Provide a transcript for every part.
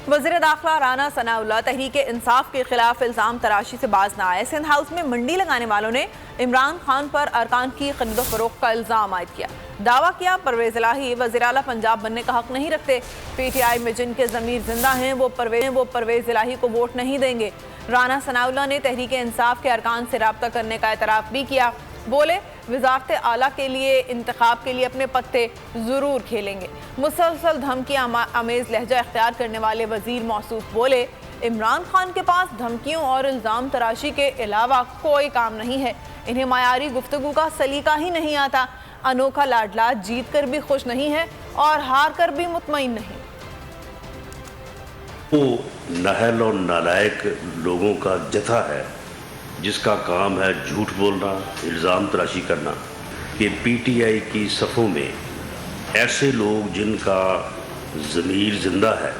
وزیر داخلہ رانا ثناء اللہ تحریک انصاف کے خلاف الزام تراشی سے باز نہ آئے۔ سندھ ہاؤس میں منڈی لگانے والوں نے عمران خان پر ارکان کی خرید و فروخت کا الزام عائد کیا۔ دعویٰ کیا پرویز الہی وزیر اعلیٰ پنجاب بننے کا حق نہیں رکھتے۔ پی ٹی آئی میں جن کے ضمیر زندہ ہیں وہ پرویز الہی کو ووٹ نہیں دیں گے۔ رانا ثناء اللہ نے تحریک انصاف کے ارکان سے رابطہ کرنے کا اعتراف بھی کیا۔ بولے وزارت اعلیٰ کے لیے انتخاب کے لیے اپنے پتے ضرور کھیلیں گے۔ مسلسل دھمکی آمیز لہجہ اختیار کرنے والے وزیر موصوف بولے عمران خان کے پاس دھمکیوں اور الزام تراشی کے علاوہ کوئی کام نہیں ہے۔ انہیں معیاری گفتگو کا سلیقہ ہی نہیں آتا۔ انوکھا لاڈلا جیت کر بھی خوش نہیں ہے اور ہار کر بھی مطمئن نہیں۔ وہ نااہل اور نالائق لوگوں کا جتھا ہے جس کا کام ہے جھوٹ بولنا، الزام تراشی کرنا، کہ پی ٹی آئی کی صفوں میں ایسے لوگ جن کا ضمیر زندہ ہے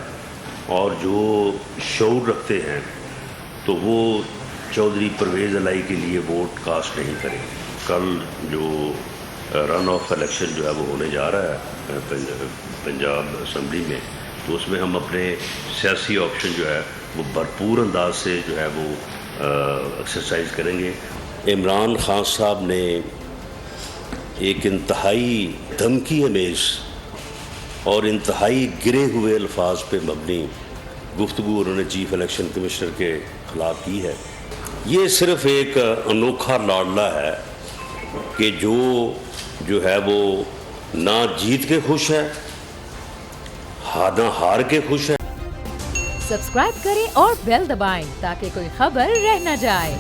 اور جو شعور رکھتے ہیں تو وہ چودھری پرویز الہی کے لیے ووٹ کاسٹ نہیں کریں۔ کل جو رن آف الیکشن جو ہے وہ ہونے جا رہا ہے پنجاب اسمبلی میں، تو اس میں ہم اپنے سیاسی آپشن جو ہے وہ بھرپور انداز سے جو ہے وہ ایکسرسائز کریں گے۔ عمران خان صاحب نے ایک انتہائی دھمکی امیز اور انتہائی گرے ہوئے الفاظ پہ مبنی گفتگو انہوں نے چیف الیکشن کمشنر کے خلاف کی ہے۔ یہ صرف ایک انوکھا لاڈلا ہے کہ جو ہے وہ نہ جیت کے خوش ہے نہ ہار کے خوش ہے۔ سبسکرائب کریں اور بیل دبائیں تاکہ کوئی خبر رہ نہ جائے۔